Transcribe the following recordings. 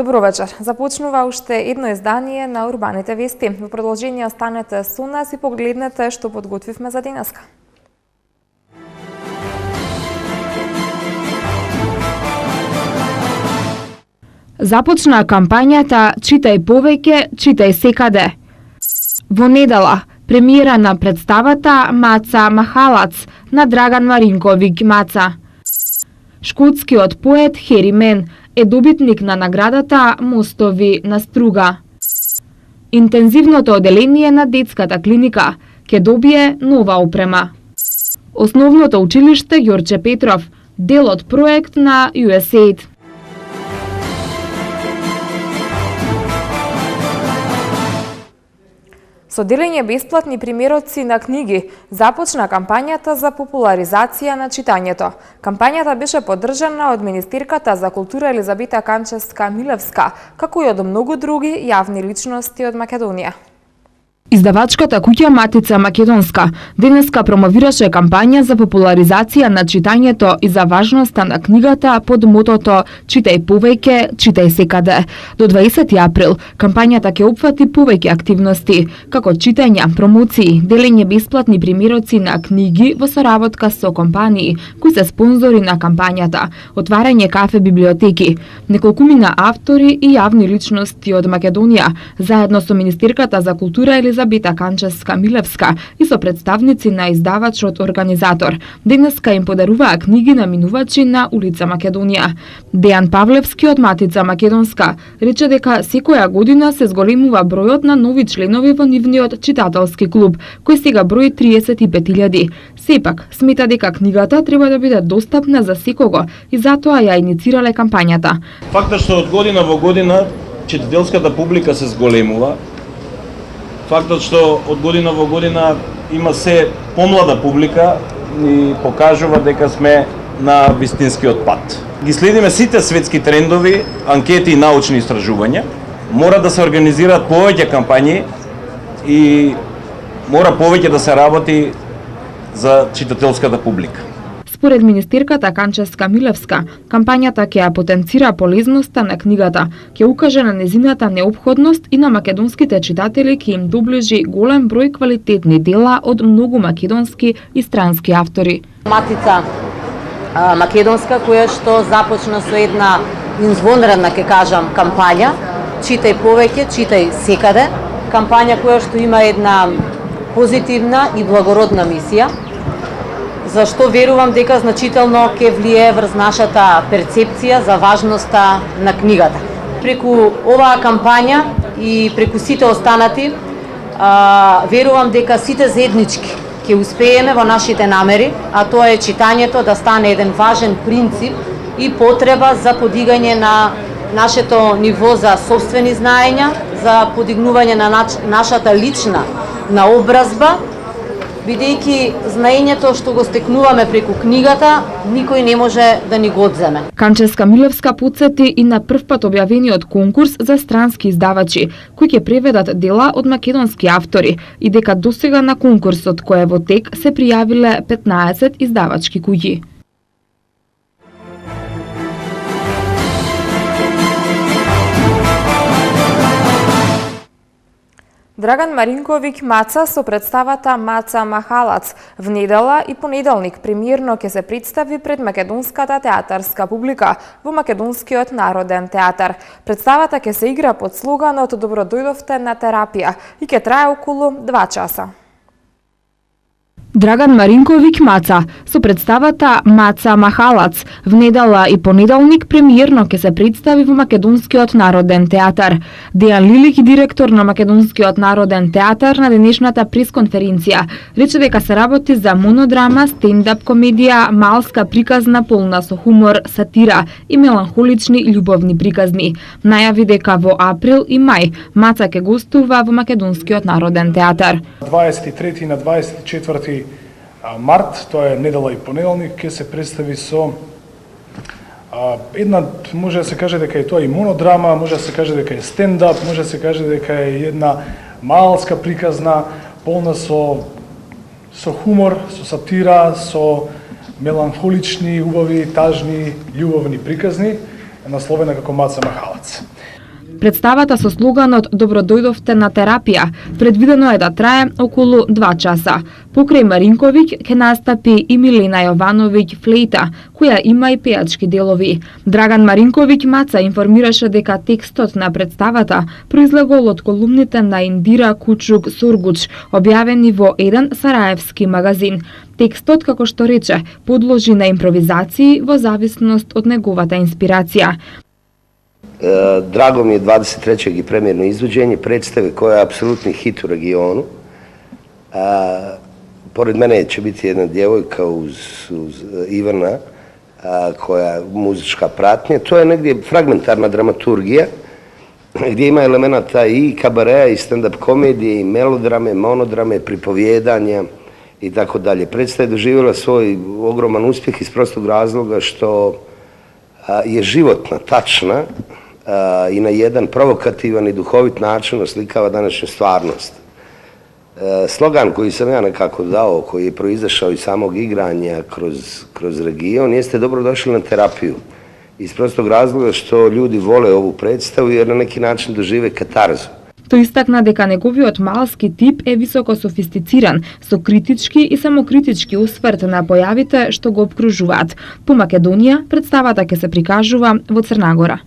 Добро вечер. Започнува уште едно издание на Урбаните вести. Во продолжение останете со нас и погледнете што подготвивме за денеска. Започна кампањата Читај повеќе, читај секаде. Во недела, премиера на представата Маца Махалац на Драган Маринковиќ Маца. Шкотскиот поет Хери Мен е добитник на наградата Мостови на струга. Интензивното оделение на детската клиника ќе добие нова опрема. Основното училиште Ѓорче Петров, дел од проект на USAID. Со делење бесплатни примероци на книги започна кампањата за популаризација на читањето. Кампањата беше поддржана од министерката за култура Елизабета Канчевска-Милевска, како и од многу други јавни личности од Македонија. Издавачката куќа Матица Македонска денеска промовираше кампања за популаризација на читањето и за важноста на книгата под мотото Читај повеќе, читај секаде. До 20 април кампањата ќе опфати повеќе активности, како читање, промоции, делење бесплатни примероци на книги во соработка со компании кои се спонзори на кампањата, отварање кафе библиотеки, неколкумина автори и јавни личности од Македонија, заедно со министерката за култура Елизабета Канчевска-Милевска и со представници на издавачот организатор. Денеска им подаруваа книги на минувачи на улица Македонија. Дејан Павлевски од Матица Македонска рече дека секоја година се зголемува бројот на нови членови во нивниот читателски клуб, кој сега брои 35.000. Сепак, смета дека книгата треба да биде достапна за секого и затоа ја иницирале кампањата. Фактот што од година во година читателската публика се зголемува, фактот што од година во година има се помлада публика ни покажува дека сме на вистинскиот пат. Ги следиме сите светски трендови, анкети и научни истражувања. Мора да се организираат повеќе кампањи и мора повеќе да се работи за читателската публика. Според министерката Канчевска-Милевска, кампањата ќе ја потенцира полезноста на книгата, ќе укаже на незината неопходност и на македонските читатели ќе им доближи голем број квалитетни дела од многу македонски и странски автори. Матица Македонска, која што започна со една извонредна, ќе кажам, кампања Читај повеќе, читај секаде, кампања која што има една позитивна и благородна мисија, зашто верувам дека значително ќе влие врз нашата перцепција за важноста на книгата. Преку оваа кампања и преку сите останати, верувам дека сите заеднички ќе успееме во нашите намери, а тоа е читањето да стане еден важен принцип и потреба за подигање на нашето ниво за собствени знаења, за подигнување на нашата лична наобразба, бидејќи знаењето што го стекнуваме преку книгата, никој не може да ни го одземе. Канчевска-Милевска потсети и на првпат објавениот конкурс за странски издавачи, кои ќе преведат дела од македонски автори и дека досега на конкурсот кој е во тек се пријавиле 15 издавачки куќи. Драган Маринковиќ Маца со представата Маца Махалац в недела и понеделник премиерно ќе се представи пред македонската театарска публика во Македонскиот народен театар. Представата ќе се игра под слоганот "Добро дојдовте на терапија" и ќе трае околу 2 часа. Драган Маринковиќ Маца со представата Маца Махалац в недела и понеделник премиерно ќе се представи во Македонскиот народен театар. Дејан Лилик, директор на Македонскиот народен театар, на денешната пресконференција рече дека се работи за монодрама, стендап комедија, малска приказна полна со хумор, сатира и меланхолични љубовни приказни. Најави дека во април и мај Маца ќе гостува во Македонскиот народен театар. 23 на 24 март, тоа е недела и понеделник, ќе се представи со една, може да се каже дека е тоа и монодрама, може да се каже дека е стендап, може да се каже дека е една малска приказна, полна со хумор, со сатира, со меланхолични, убави, тажни, љубовни приказни, насловена како Маца Махалац. Представата со слоганот "Добродојдовте на терапија" предвидено е да трае околу 2 часа. Покрај Маринковиќ ќе настапи и Милена Јовановиќ флейта, која има и пејачки делови. Драган Маринковиќ Маца информираше дека текстот на представата произлегол од колумните на Индира Кучук Сургуч, објавени во еден сараевски магазин. Текстот, како што рече, подложи на импровизации во зависност од неговата инспирација. Drago mi je 23. i premijerno izvođenje predstave koja je apsolutni hit u regionu. Pored mene će biti jedna djevojka uz Ivana, koja je muzička pratnja. To je negdje fragmentarna dramaturgija, gdje ima elemenata i kabareja, i stand-up komedije, i melodrame, monodrame, pripovjedanja i tako dalje. Predstava je doživjela svoj ogroman uspjeh iz prostog razloga što je životna, tačna i na jedan provokativan i duhovit način oslikava današnju stvarnost. Slogan koji sam ja nekako dao, koji je proizašao iz samog igranja kroz region, jeste dobrodošli na terapiju. Iz prostog razloga što ljudi vole ovu predstavu jer na neki način dožive katarzu. Тој истакна дека неговиот малски тип е високо софистициран, со критички и самокритички усврт на појавите што го обкружуваат. По Македонија, представата ќе се прикажува во Црна Гора.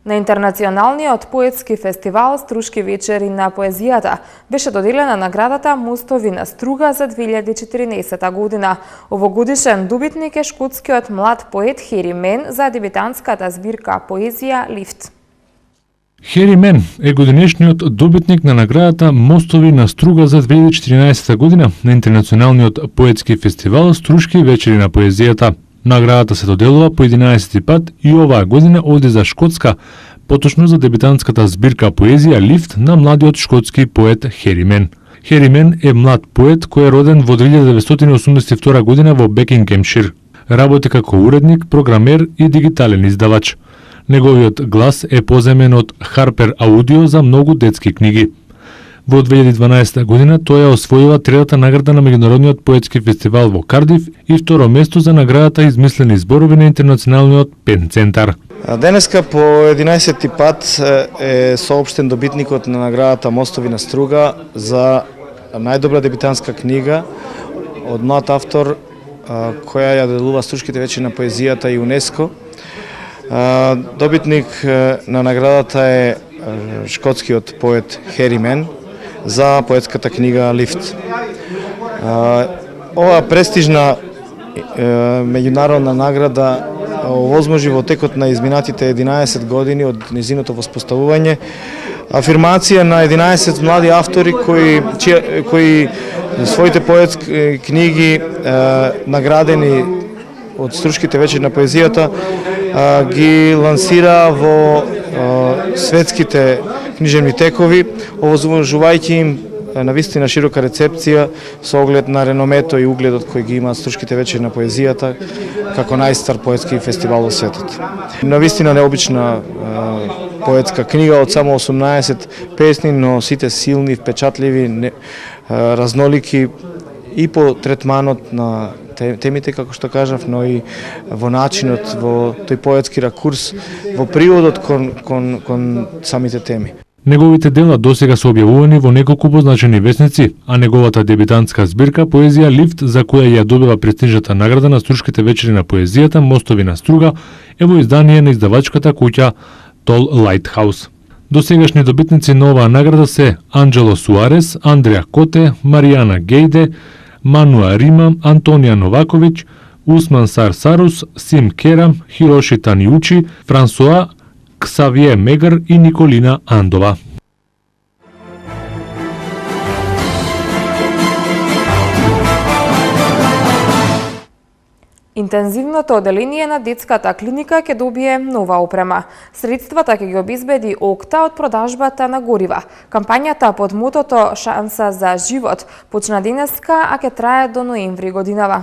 На Интернационалниот поетски фестивал Струшки вечери на поезијата беше доделена наградата Мостови на струга за 2014 година. Овогодишен добитник е шкотскиот млад поет Хери Мен за дебитантската збирка поезија Лифт. Хери Мен е годинешниот добитник на наградата Мостови на струга за 2014 година на Интернационалниот поетски фестивал Струшки вечери на поезијата. Наградата се доделува по 11 пат и оваа година оди за Шкотска, поточно за дебитантската збирка поезија Лифт на младиот шкотски поет Хери Мен. Хери Мен е млад поет кој е роден во 1982 година во Бекингемшир. Работи како уредник, програмер и дигитален издавач. Неговиот глас е поземен од Харпер Аудио за многу детски книги. Во 2012 година тој ја освоила третата награда на Меѓународниот поетски фестивал во Кардиф и второ место за наградата измислени зборови на Интернационалниот пен центар. Денеска по 11 пат е соопштен добитникот на наградата Мостови на струга за најдобра дебитантска книга од млад автор која ја делува Струшките вечери на поезијата и ЮНЕСКО. Добитник на наградата е шкотскиот поет Хери Мен за поетската книга Лифт. Ова престижна меѓународна награда овозможи во текот на изминатите 11 години од незиното воспоставување афирмација на 11 млади автори кои своите поетски книги наградени од Струшките вечери на поезијата ги лансира во светските книжевни текови, овозможувајќи им навистина широка рецепција со оглед на реномето и угледот кој ги има Струшките вечери на поезијата како најстар поетски фестивал во светот. Навистина необична поетска книга од само 18 песни, но сите силни, впечатливи, разнолики и по третманот на темите, како што кажав, но и во начинот, во тој поетски ракурс, во приводот кон самите теми. Неговите дела досега се објавувани во неколку позначени весници, а неговата дебитантска збирка поезија Лифт, за која ја добива престижната награда на Струшките вечери на поезијата Мостови на струга, е во издание на издавачката куќа Тол Лайтхаус. Досегашни добитници на оваа награда се Анджело Суарес, Андреа Коте, Маријана Гејде, Мануа Рима, Антонија Новаковиќ, Усман Сарсарус, Сим Керам, Хироши Таниучи, Франсоа Ксавие Мегар и Николина Андова. Интензивното оделение на детската клиника ќе добие нова опрема. Средствата ќе ги обезбеди ОКТА од продажбата на горива. Кампањата под мотото "Шанса за живот" почна денеска, а ќе трае до ноември годинава.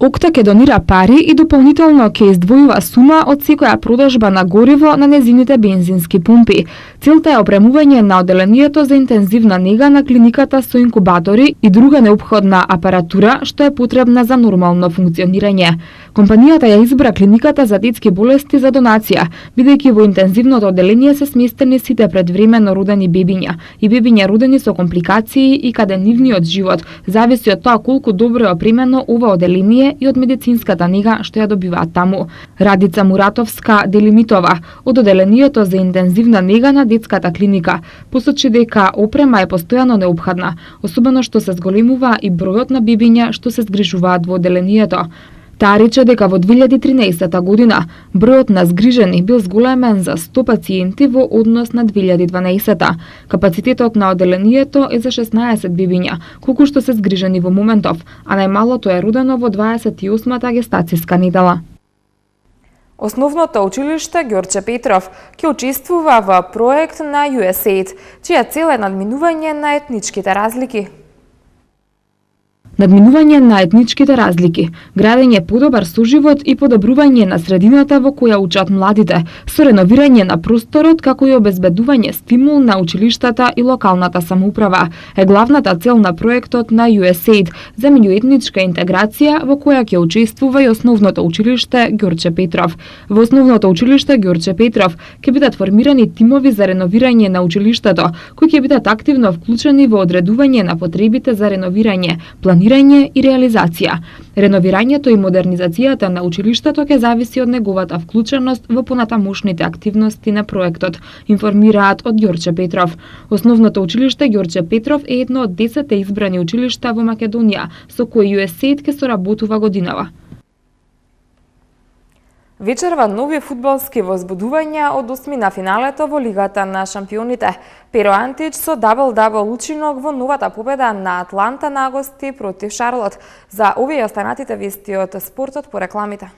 ОКТА ќе донира пари и дополнително ќе издвојува сума од секоја продажба на гориво на незините бензински пумпи. Целта е опремување на одделението за интензивна нега на клиниката со инкубатори и друга неопходна апаратура што е потребна за нормално функционирање. Компанијата ја избра клиниката за детски болести за донација, бидејќи во интензивното одделение се сместени сите предвремено родени бебиња и бебиња родени со компликации и каде нивниот живот зависи од тоа колку добро е опремено ова одделение и од медицинската нега што ја добиваат таму. Радица Муратовска Делимитова од одделението за интензивна нега на детската клиника посочи дека опрема е постојано неопходна, особено што се зголемува и бројот на бебиња што се згрижуваат во одделението. Таа рече дека во 2013 година бројот на згрижени бил зголемен за 100 пациенти во однос на 2012. Капацитетот на одделението е за 16 бебиња, колку што се згрижени во моментов, а најмалото е родено во 28-та гестацијска недела. Основното училиште Ѓорче Петров ќе учествува во проект на USAID, чија цел е надминување на етничките разлики. Надминување на етничките разлики, градење подобар соживот и подобрување на средината во која учат младите, со реновирање на просторот како и обезбедување стимул на училиштата и локалната самоуправа е главната цел на проектот на USAID за меѓуетничка интеграција во која ќе учествува и основното училиште Ѓорче Петров. Во основното училиште Ѓорче Петров ќе бидат формирани тимови за реновирање на училиштето, кои ќе бидат активно вклучени во одредување на потребите за реновирање, планирање и реализација. Реновирањето и модернизацијата на училиштето ќе зависи од неговата вклученост во понатамошните активности на проектот, информираат од Ѓорче Петров. Основното училиште Ѓорче Петров е едно од 10 избрани училишта во Македонија, со кои USAID ќе соработува годинава. Вечерва нови фудбалски возбудувања од осмина финалето во Лигата на шампионите. Перо Антич со дабл-дабл учинок во новата победа на Атланта на гости против Шарлот. За овие останатите вести од спортот по рекламите.